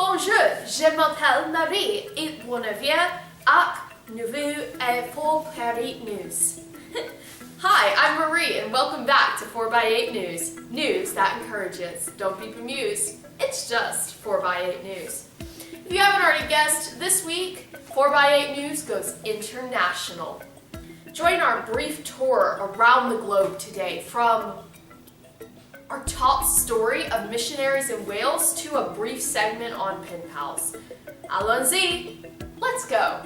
Bonjour, je m'appelle Marie et on vient à Nouveau et for Paris News. Hi, I'm Marie and welcome back to 4x8 News. News that encourages. Don't be bemused, it's just 4x8 News. If you haven't already guessed, this week 4x8 News goes international. Join our brief tour around the globe today, from our top story of missionaries in Wales to a brief segment on pen pals. Allons-y, let's go.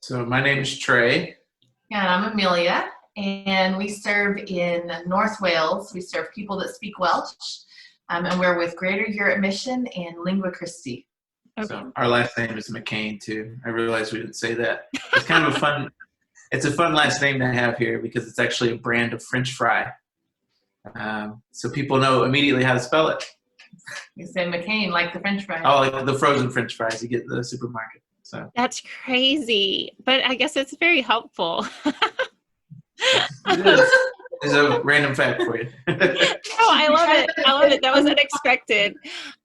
So my name is Trey. And I'm Amelia, and we serve in North Wales. We serve people that speak Welsh, and we're with Greater Europe Mission and Lingua Christi. Okay. So our last name is McCain too. I realized we didn't say that. It's kind of it's a fun last name to have here because it's actually a brand of French fry. So people know immediately how to spell it. You say McCain, like the French fries. Oh, like the frozen French fries you get in the supermarket. So that's crazy, but I guess it's very helpful. It is. It's a random fact for you. Oh, I love it. I love it. That was unexpected.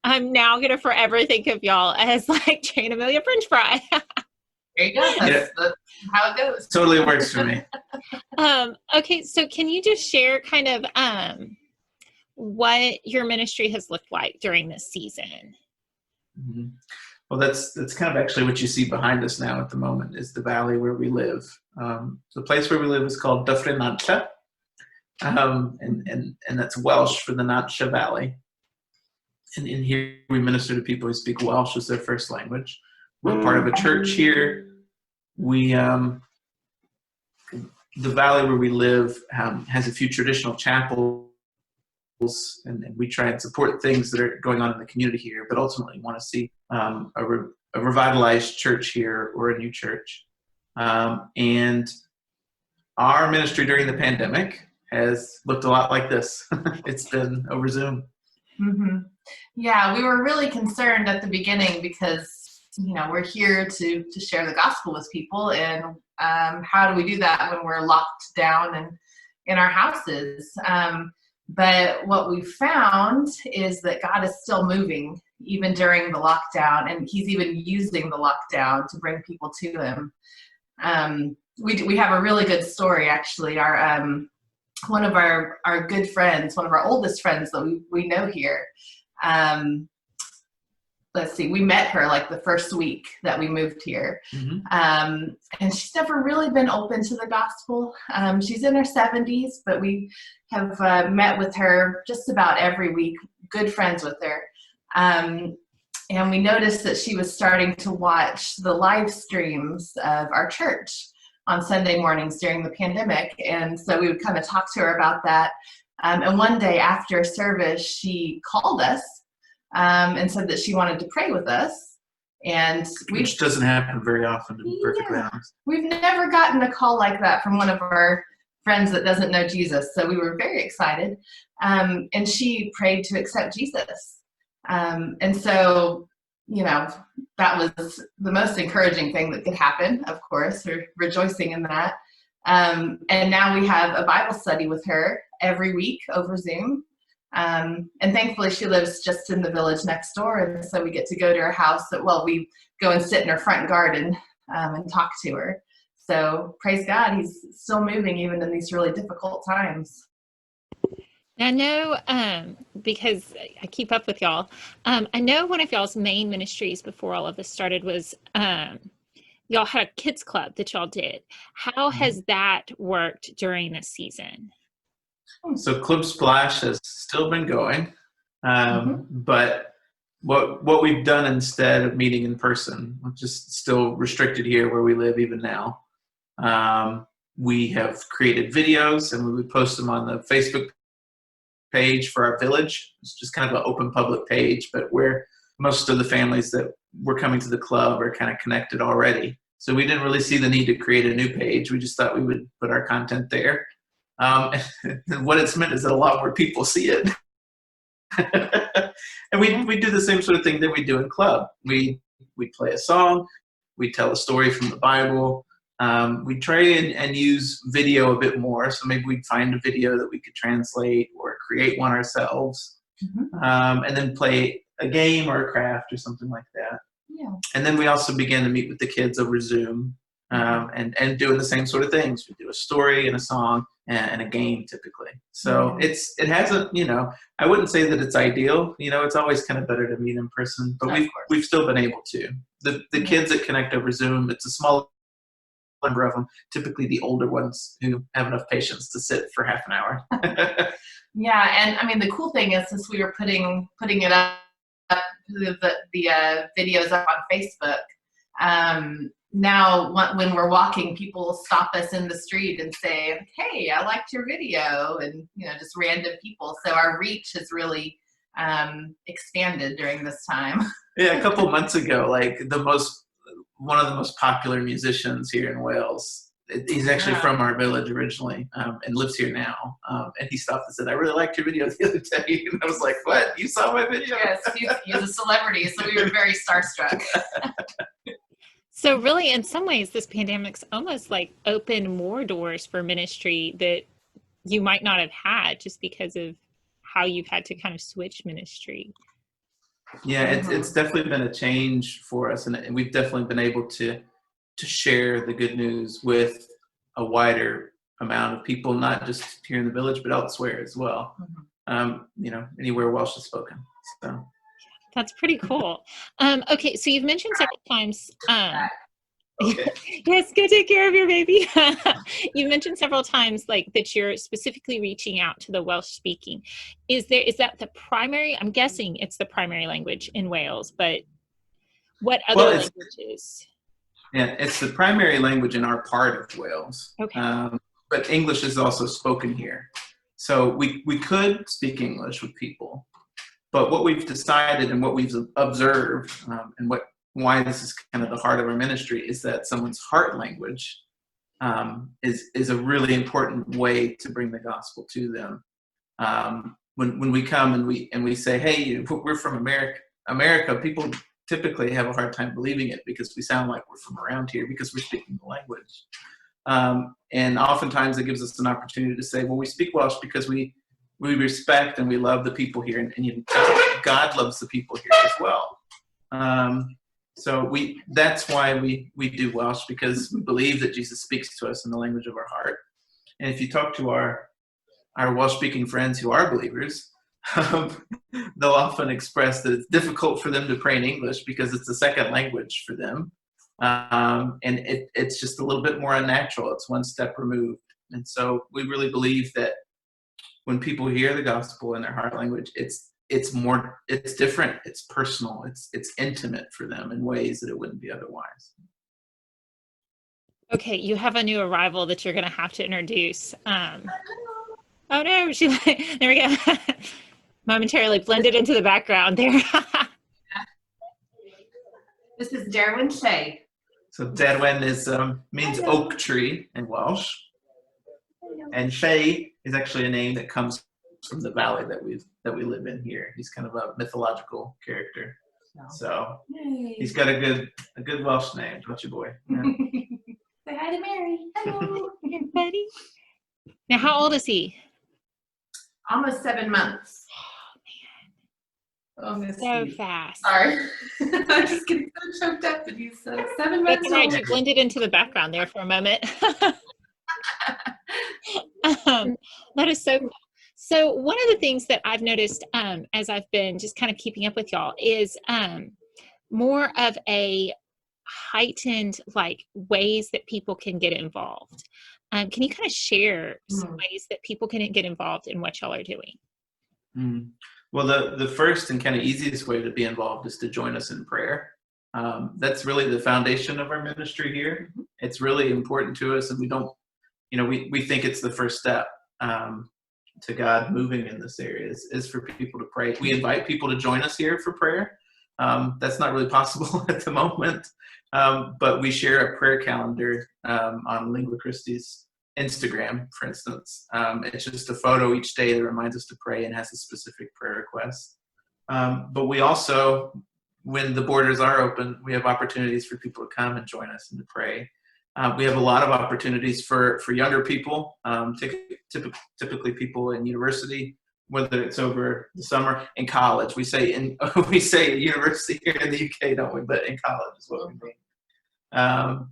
I'm now going to forever think of y'all as like Jane Amelia French fry. There you go. That's how it goes. Totally works for me. Okay, so can you just share kind of what your ministry has looked like during this season? Mm-hmm. Well, that's kind of actually what you see behind us now at the moment is the valley where we live. The place where we live is called Dyffryn Nantlle, and that's Welsh for the Nantlle Valley. And in here we minister to people who speak Welsh as their first language. We're part of a church here. We the valley where we live has a few traditional chapels, and we try and support things that are going on in the community here, but ultimately want to see a revitalized church here or a new church. And our ministry during the pandemic has looked a lot like this. It's been over Zoom. Mm-hmm. Yeah, we were really concerned at the beginning because we're here to share the gospel with people, and how do we do that when we're locked down and in our houses? But what we found is that God is still moving even during the lockdown, and he's even using the lockdown to bring people to him. We have a really good story, actually. One of our good friends, one of our oldest friends that we know here, we met her like the first week that we moved here. Mm-hmm. And she's never really been open to the gospel. She's in her 70s, but we have met with her just about every week, good friends with her. And we noticed that she was starting to watch the live streams of our church on Sunday mornings during the pandemic. And so we would kind of talk to her about that. And one day after service, she called us and said that she wanted to pray with us. And which doesn't happen very often, to be perfectly honest. We've never gotten a call like that from one of our friends that doesn't know Jesus. So we were very excited. And she prayed to accept Jesus. And so, that was the most encouraging thing that could happen, of course. We're rejoicing in that. And now we have a Bible study with her every week over Zoom. And thankfully she lives just in the village next door, and so we get to go to her house. We go and sit in her front garden and talk to her. So praise God, he's still moving even in these really difficult times. I know, because I keep up with y'all, I know one of y'all's main ministries before all of this started was y'all had a kids club that y'all did. How has that worked during this season? So Club Splash has still been going, but what we've done instead of meeting in person, which is still restricted here where we live even now, we have created videos and we would post them on the Facebook page for our village. It's just kind of an open public page, but where most of the families that were coming to the club are kind of connected already. So we didn't really see the need to create a new page. We just thought we would put our content there. And what it's meant is that a lot more people see it. And we do the same sort of thing that we do in club. We play a song, we tell a story from the Bible. We try and use video a bit more. So maybe we'd find a video that we could translate or create one ourselves. and then play a game or a craft or something like that. Yeah. And then we also began to meet with the kids over Zoom, and doing the same sort of things. We do a story and a song and a game typically. So it hasn't, I wouldn't say that it's ideal. It's always kind of better to meet in person, but we've still been able to. The kids that connect over Zoom, it's a small number of them, typically the older ones who have enough patience to sit for half an hour. Yeah, and I mean the cool thing is, since we were putting it up, the videos up on Facebook, now when we're walking, people will stop us in the street and say, "Hey, I liked your video," and just random people. So our reach has really expanded during this time. Yeah, a couple months ago, like one of the most popular musicians here in Wales. He's actually from our village originally, and lives here now. And he stopped and said, "I really liked your video the other day." And I was like, "What? You saw my video?" Yes, he's a celebrity, so we were very starstruck. So really, in some ways, this pandemic's almost like opened more doors for ministry that you might not have had just because of how you've had to kind of switch ministry. Yeah, it's definitely been a change for us, and we've definitely been able to share the good news with a wider amount of people, not just here in the village, but elsewhere as well. Anywhere Welsh is spoken. So that's pretty cool. Okay, so you've mentioned several times. Okay. Yes, go take care of your baby. You've mentioned several times that you're specifically reaching out to the Welsh speaking. Is that the primary? I'm guessing it's the primary language in Wales, but what other languages? Yeah, it's the primary language in our part of Wales. Okay. But English is also spoken here. So we could speak English with people, but what we've decided and what we've observed, and why this is kind of the heart of our ministry, is that someone's heart language is a really important way to bring the gospel to them. When we come and we say, "Hey, we're from America," people typically have a hard time believing it because we sound like we're from around here because we're speaking the language. And oftentimes it gives us an opportunity to say, well, we speak Welsh because we respect and we love the people here, and God loves the people here as well. So that's why we do Welsh, because we believe that Jesus speaks to us in the language of our heart. And if you talk to our Welsh-speaking friends who are believers, they'll often express that it's difficult for them to pray in English because it's a second language for them. And it's just a little bit more unnatural. It's one step removed. And so we really believe that when people hear the gospel in their heart language, it's different, it's personal, it's intimate for them in ways that it wouldn't be otherwise. Okay, you have a new arrival that you're going to have to introduce. Oh no, there we go. Momentarily blended into the background there. This is Derwin Shea. So Derwin means oak tree in Welsh, and Shea is actually a name that comes from the valley that we live in here. He's kind of a mythological character, so he's got a good Welsh name, don't you, boy? Yeah. Say hi to Mary. Hello, everybody. Now, how old is he? Almost 7 months. Oh, man. So fast. Sorry. I'm just getting so choked up, but he's 7 months That's right. old. You blended into the background there for a moment. That is so cool. So one of the things that I've noticed as I've been just kind of keeping up with y'all is more of a heightened ways that people can get involved. Can you kind of share some ways that people can get involved in what y'all are doing? Well, the first and kind of easiest way to be involved is to join us in prayer. That's really the foundation of our ministry here. It's really important to us, and we don't, we think it's the first step to God moving in this area is for people to pray. We invite people to join us here for prayer. That's not really possible at the moment, but we share a prayer calendar on Lingua Christi's Instagram, for instance. It's just a photo each day that reminds us to pray and has a specific prayer request. But we also, when the borders are open, we have opportunities for people to come and join us and to pray. We have a lot of opportunities for younger people, typically people in university whether it's over the summer in college. We say we say university here in the UK, don't we? But in college is what we mean.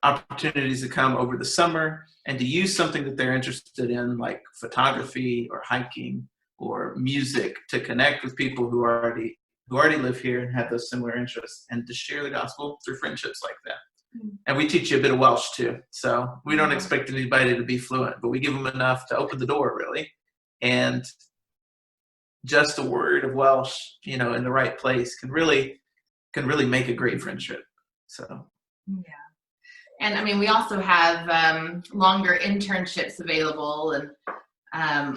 Opportunities to come over the summer and to use something that they're interested in, like photography or hiking or music, to connect with people who already live here and have those similar interests, and to share the gospel through friendships like that. And we teach you a bit of Welsh too. So we don't expect anybody to be fluent, but we give them enough to open the door, really. And just a word of Welsh, in the right place can really make a great friendship. So. Yeah. And I mean, we also have longer internships available, and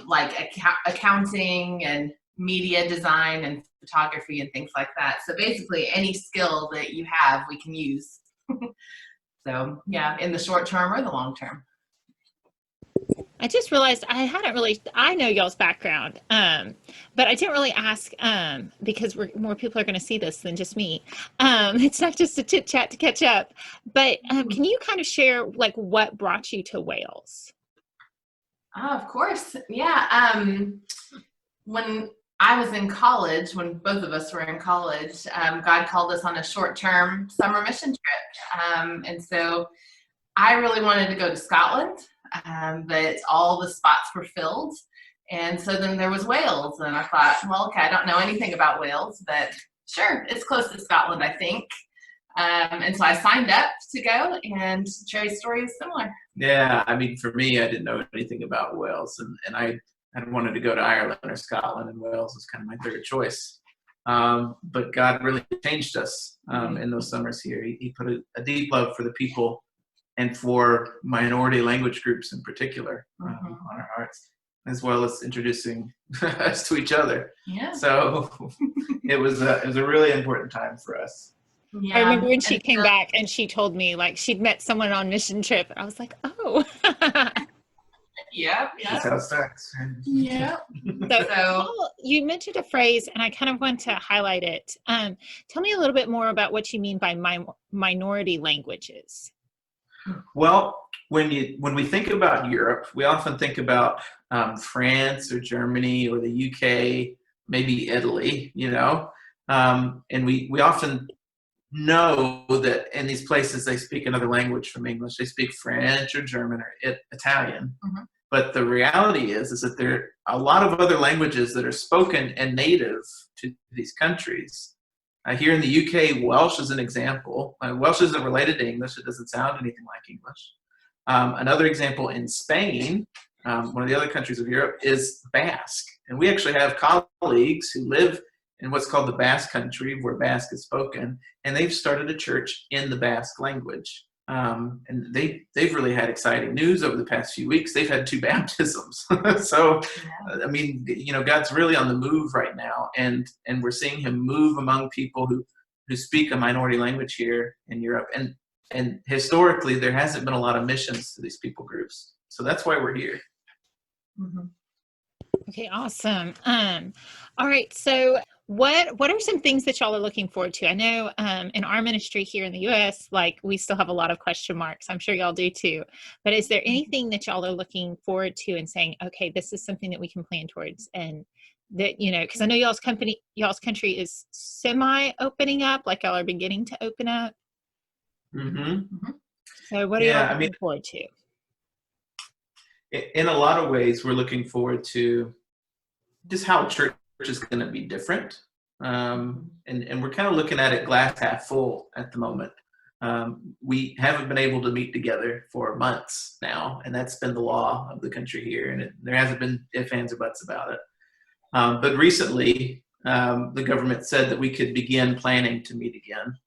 like accounting and media design and photography and things like that. So basically any skill that you have, we can use. So yeah, in the short term or the long term. I just realized I know y'all's background, but I didn't really ask, because more people are going to see this than just me. It's not just a chit chat to catch up, but can you kind of share like what brought you to Wales? Oh, of course. Yeah. When I was in college, when both of us were in college, God called us on a short-term summer mission trip. And so I really wanted to go to Scotland, but all the spots were filled. And so then there was Wales. And I thought, well, okay, I don't know anything about Wales, but sure, it's close to Scotland, I think. And so I signed up to go, and Trey's story is similar. Yeah, I mean, for me, I didn't know anything about Wales, and I wanted to go to Ireland or Scotland, and Wales was kind of my third choice. But God really changed us in those summers here. He put a deep love for the people and for minority language groups in particular on our hearts, as well as introducing us to each other. Yeah. So it was a really important time for us. Yeah. I remember when she came back and she told me like she'd met someone on mission trip. I was like, oh. Yep. That's how it starts. Yeah. So So you mentioned a phrase, and I kind of want to highlight it. Tell me a little bit more about what you mean by minority languages. Well, when we think about Europe, we often think about France or Germany or the UK, maybe Italy, and we often know that in these places they speak another language from English. They speak French or German or Italian. But the reality is that there are a lot of other languages that are spoken and native to these countries. Here in the UK, Welsh is an example. Welsh isn't related to English. It doesn't sound anything like English. Another example in Spain, one of the other countries of Europe, is Basque. And we actually have colleagues who live in what's called the Basque Country, where Basque is spoken, and they've started a church in the Basque language. And they've really had exciting news over the past few weeks. They've had 2 baptisms. So, I mean, God's really on the move right now, and we're seeing him move among people who speak a minority language here in Europe. And historically, there hasn't been a lot of missions to these people groups. So that's why we're here. Okay, awesome. All right, so what are some things that y'all are looking forward to? I know in our ministry here in the US, like we still have a lot of question marks. I'm sure y'all do too. But is there anything that y'all are looking forward to and saying, okay, this is something that we can plan towards, and that, because I know y'all's country is semi opening up, like y'all are beginning to open up. So what are y'all looking forward to? In a lot of ways, we're looking forward to just how church is going to be different. And we're kind of looking at it glass half full at the moment. We haven't been able to meet together for months now, and that's been the law of the country here, and there hasn't been ifs, ands, or buts about it. But recently, the government said that we could begin planning to meet again.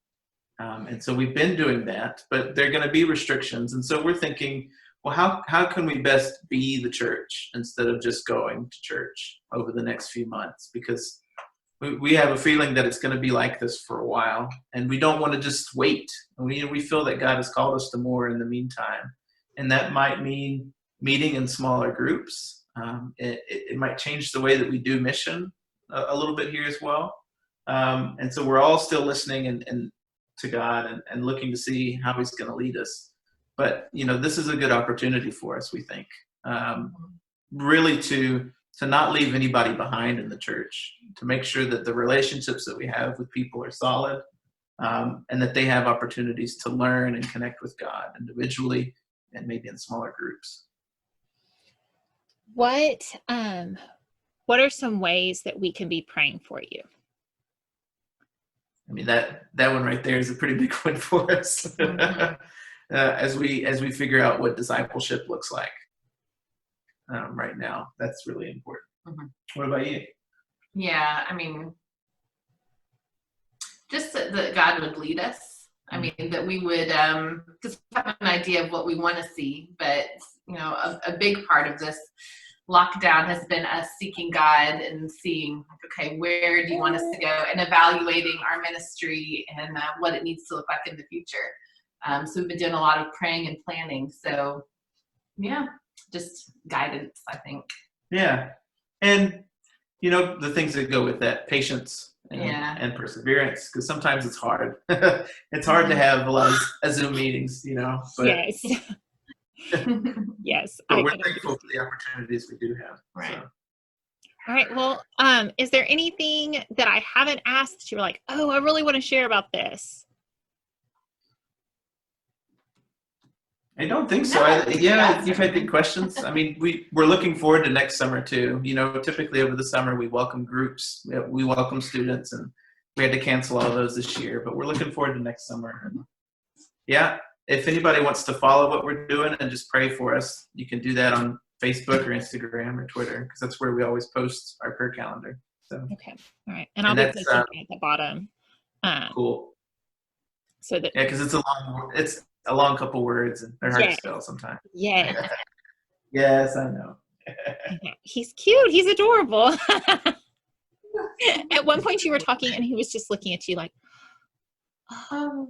And so we've been doing that, but there are going to be restrictions. And so we're thinking, well, how can we best be the church instead of just going to church over the next few months? Because we have a feeling that it's going to be like this for a while, and we don't want to just wait. We feel that God has called us to more in the meantime, and that might mean meeting in smaller groups. It might change the way that we do mission a little bit here as well. And so we're all still listening and to God and looking to see how he's going to lead us. But, this is a good opportunity for us, we think, really to to not leave anybody behind in the church, to make sure that the relationships that we have with people are solid, and that they have opportunities to learn and connect with God individually and maybe in smaller groups. What are some ways that we can be praying for you? I mean, that one right there is a pretty big one for us. Mhm. As we figure out what discipleship looks like right now, that's really important. Mhm. What about you? Yeah, I mean, just that God would lead us. I mean, that we would just have an idea of what we want to see. But, a big part of this lockdown has been us seeking God and seeing, okay, where do you want us to go, and evaluating our ministry and what it needs to look like in the future. So we've been doing a lot of praying and planning. So, yeah, just guidance, I think. Yeah. And, the things that go with that, patience and perseverance, because sometimes it's hard. It's hard to have a lot of Zoom meetings, but, Yes. Yes. but we're thankful for the opportunities we do have. Right. So. All right. Well, is there anything that I haven't asked that you were like, oh, I really want to share about this? I don't think so. No, You've had good questions. I mean, we're looking forward to next summer too. Typically over the summer we welcome groups, we welcome students, and we had to cancel all of those this year. But we're looking forward to next summer. Yeah, if anybody wants to follow what we're doing and just pray for us, you can do that on Facebook or Instagram or Twitter, because that's where we always post our prayer calendar. So Okay. All right. And I'll be posting at the bottom. Cool. So that because it's a long couple words and they're hard to spell sometimes. Yeah. Yes, I know. He's cute. He's adorable. At one point you were talking and he was just looking at you like, oh,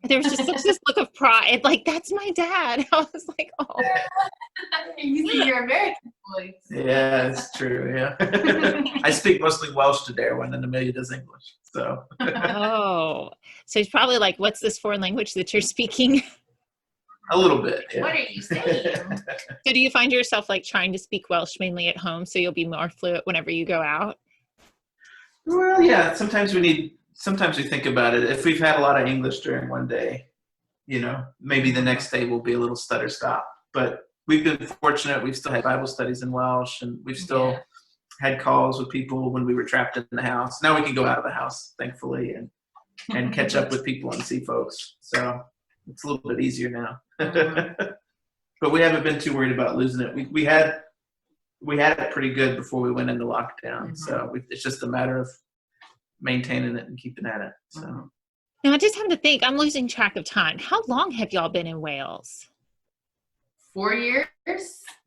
there was just such this look of pride. Like, that's my dad. I was like, oh. You see your American voice. Yeah, it's true. Yeah. I speak mostly Welsh to Darwin, and Amelia does English. So. Oh, so he's probably like, what's this foreign language that you're speaking? A little bit. Yeah. What are you saying? So do you find yourself like trying to speak Welsh mainly at home so you'll be more fluent whenever you go out? Well, yeah. Sometimes we think about it. If we've had a lot of English during one day, maybe the next day will be a little stutter stop. But we've been fortunate. We've still had Bible studies in Welsh, and we've still had calls with people when we were trapped in the house. Now we can go out of the house, thankfully, and catch up with people and see folks. So it's a little bit easier now. But we haven't been too worried about losing it. We had it pretty good before we went into lockdown. So it's just a matter of maintaining it and keeping at it. So now I just have to think, I'm losing track of time. How long have y'all been in Wales? 4 years at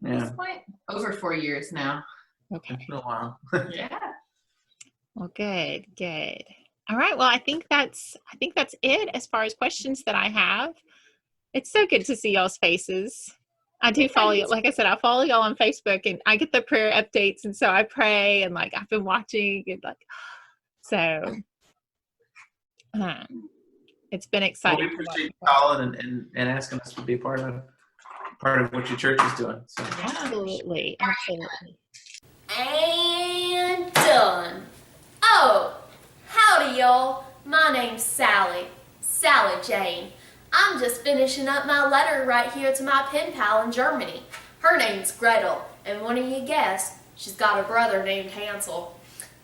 yeah, this point? Over 4 years now. Okay. it's been a while. Yeah. Well, good. All right. Well, I think that's it as far as questions that I have. It's so good to see y'all's faces. I do follow you. Like I said, I follow y'all on Facebook, and I get the prayer updates, and so I pray, and like I've been watching, and like so. It's been exciting. Well, we appreciate you calling and asking us to be part of what your church is doing. So. Absolutely. And done. Oh, howdy y'all. My name's Sally Jane. I'm just finishing up my letter right here to my pen pal in Germany. Her name's Gretel, and wouldn't you guess, she's got a brother named Hansel.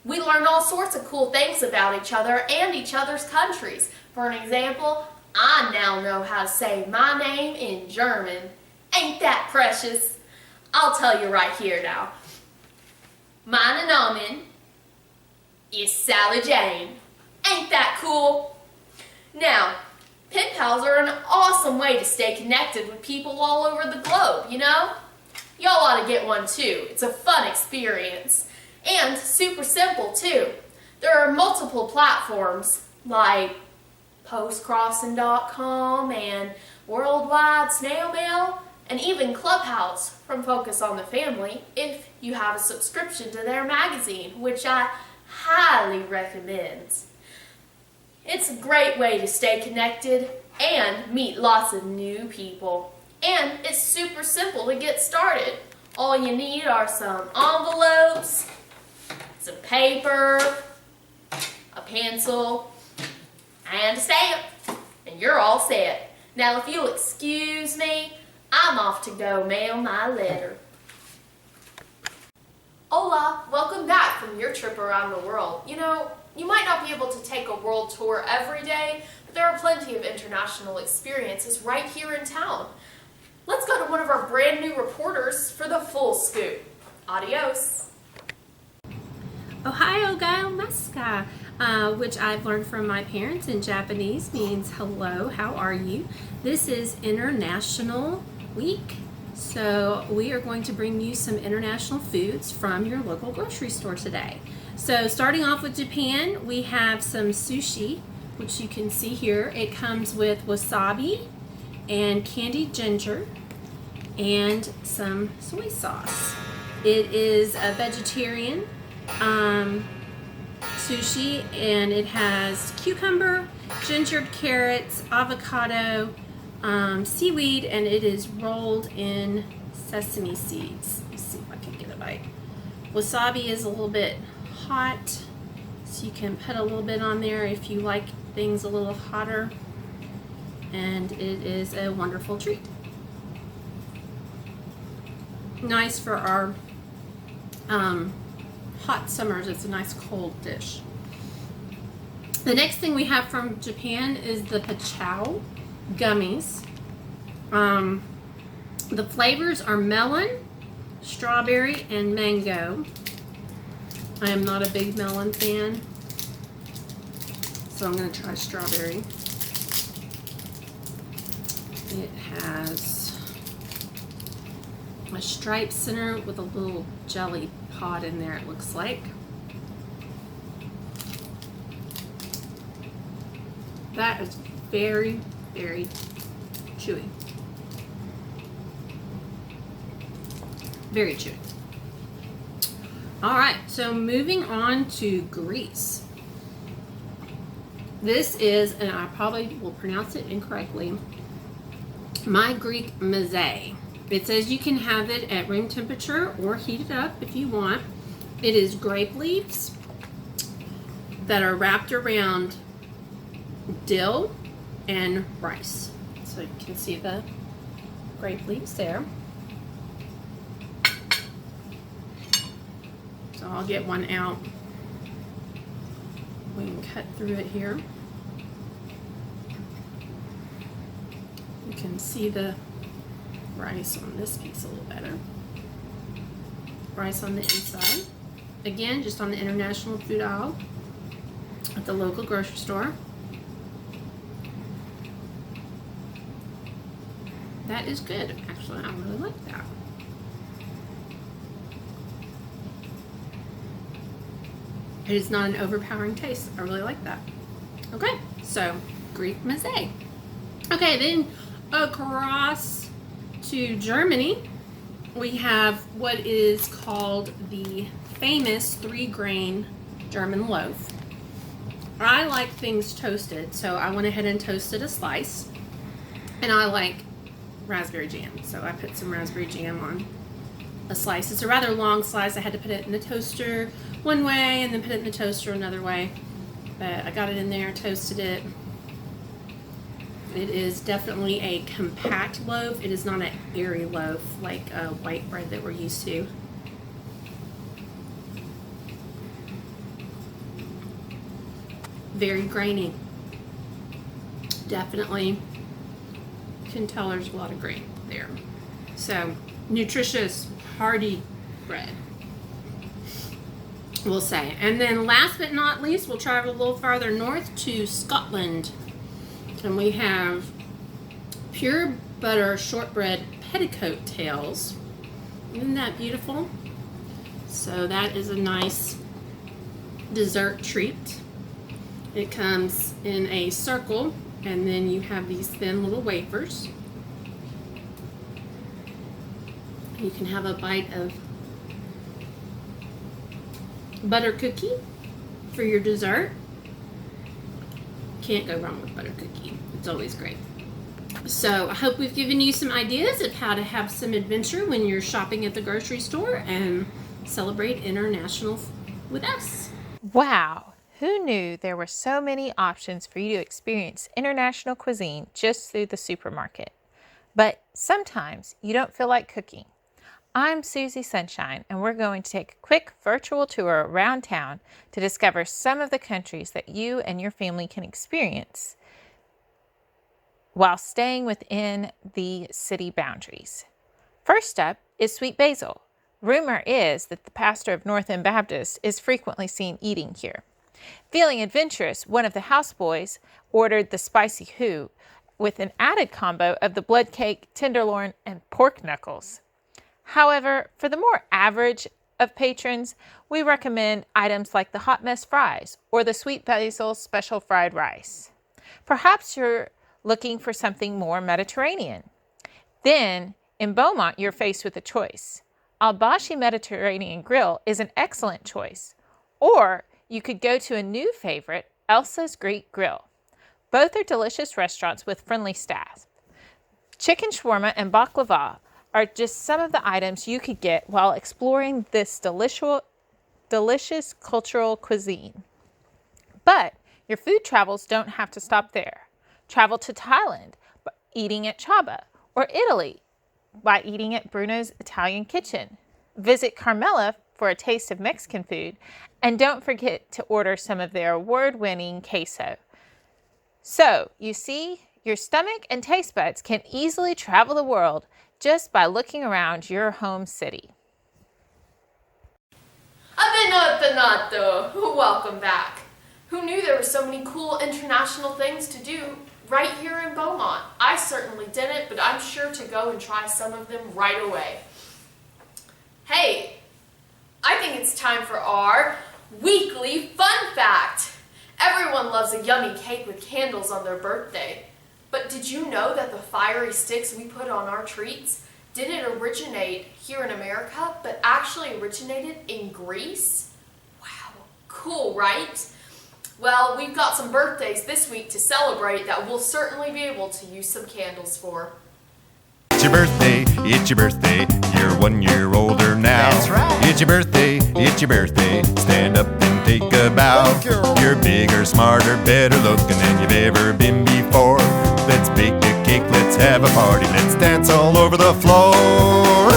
We learn all sorts of cool things about each other and each other's countries. For an example, I now know how to say my name in German. Ain't that precious? I'll tell you right here now. Meine Namen is Sally Jane. Ain't that cool? Now, pen pals are an awesome way to stay connected with people all over the globe, Y'all ought to get one too. It's a fun experience. And super simple too. There are multiple platforms like postcrossing.com and Worldwide Snail Mail, and even Clubhouse from Focus on the Family if you have a subscription to their magazine, which I highly recommend. It's a great way to stay connected and meet lots of new people. And it's super simple to get started. All you need are some envelopes, some paper, a pencil, and a stamp, and you're all set. Now, if you'll excuse me, I'm off to go mail my letter. Hola, welcome back from your trip around the world. You know, you might not be able to take a world tour every day, but there are plenty of international experiences right here in town. Let's go to one of our brand new reporters for the full scoop. Adios. Ohayo gozaimasu, which I've learned from my parents in Japanese, means hello, how are you? This is International Week, so we are going to bring you some international foods from your local grocery store today. So starting off with Japan, we have some sushi, which you can see here. It comes with wasabi and candied ginger and some soy sauce. It is a vegetarian sushi, and it has cucumber, gingered carrots, avocado, seaweed, and it is rolled in sesame seeds. Let's see if I can get a bite. Wasabi is a little bit hot, so you can put a little bit on there if you like things a little hotter, and it is a wonderful treat. Nice for our hot summers. It's a nice cold dish. The next thing we have from Japan is the Pachao gummies. The flavors are melon, strawberry, and mango. I am not a big melon fan, so I'm going to try strawberry. It has a striped center with a little jelly pod in there, it looks like. That is very, very chewy. Very chewy. All right, so moving on to Greece. This is, and I probably will pronounce it incorrectly, my Greek meze. It says you can have it at room temperature or heat it up if you want. It is grape leaves that are wrapped around dill and rice. So you can see the grape leaves there. So I'll get one out. We can cut through it here. You can see the rice on this piece a little better. Rice on the inside. Again, just on the international food aisle at the local grocery store. That is good, actually. I really like that. It is not an overpowering taste. I really like that. Okay, so Greek meze. Okay, then across to Germany, we have what is called the famous 3-grain German loaf. I like things toasted, so I went ahead and toasted a slice. And I like raspberry jam, so I put some raspberry jam on a slice. It's a rather long slice. I had to put it in the toaster one way and then put it in the toaster another way. But I got it in there, toasted it. It is definitely a compact loaf. It is not an airy loaf like white bread that we're used to. Very grainy. Definitely can tell there's a lot of grain there. So nutritious, hearty bread, we'll say. And then last but not least, we'll travel a little farther north to Scotland. And we have pure butter shortbread petticoat tails. Isn't that beautiful? So that is a nice dessert treat. It comes in a circle, and then you have these thin little wafers. You can have a bite of butter cookie for your dessert. Can't go wrong with butter cookie. It's always great. So I hope we've given you some ideas of how to have some adventure when you're shopping at the grocery store and celebrate International with us. Wow, who knew there were so many options for you to experience international cuisine just through the supermarket? But sometimes you don't feel like cooking. I'm Susie Sunshine, and we're going to take a quick virtual tour around town to discover some of the countries that you and your family can experience while staying within the city boundaries. First up is Sweet Basil. Rumor is that the pastor of North End Baptist is frequently seen eating here. Feeling adventurous, one of the houseboys ordered the spicy who with an added combo of the blood cake, tenderloin, and pork knuckles. However, for the more average of patrons, we recommend items like the hot mess fries or the Sweet Basil special fried rice. Perhaps you're looking for something more Mediterranean. Then, in Beaumont, you're faced with a choice. Al Bashi Mediterranean Grill is an excellent choice. Or you could go to a new favorite, Elsa's Greek Grill. Both are delicious restaurants with friendly staff. Chicken shawarma and baklava are just some of the items you could get while exploring this delicious cultural cuisine. But your food travels don't have to stop there. Travel to Thailand by eating at Chaba, or Italy by eating at Bruno's Italian Kitchen. Visit Carmela for a taste of Mexican food, and don't forget to order some of their award-winning queso. So, you see, your stomach and taste buds can easily travel the world just by looking around your home city. Abbinato! Welcome back. Who knew there were so many cool international things to do right here in Beaumont? I certainly didn't, but I'm sure to go and try some of them right away. Hey, I think it's time for our weekly fun fact. Everyone loves a yummy cake with candles on their birthday. But did you know that the fiery sticks we put on our treats didn't originate here in America, but actually originated in Greece? Wow, cool, right? Well, we've got some birthdays this week to celebrate that we'll certainly be able to use some candles for. It's your birthday, it's your birthday, you're 1 year older now. That's right. It's your birthday, stand up and take a bow. You're bigger, smarter, better looking than you've ever been before. Let's bake a cake, let's have a party, let's dance all over the floor.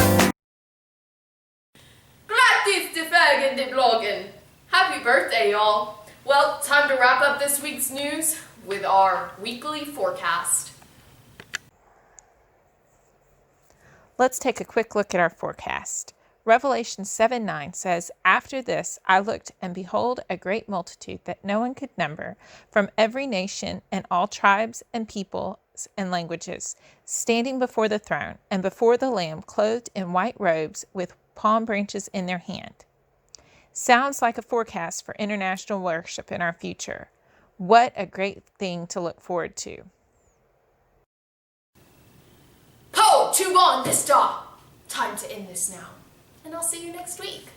Grattis till vägen till bloggen! Happy birthday, y'all! Well, time to wrap up this week's news with our weekly forecast. Let's take a quick look at our forecast. Revelation 7:9 says, "After this I looked, and behold, a great multitude that no one could number, from every nation and all tribes and peoples and languages, standing before the throne and before the Lamb, clothed in white robes with palm branches in their hand." Sounds like a forecast for international worship in our future. What a great thing to look forward to. Ho! Too on this dog! Time to end this now. And I'll see you next week.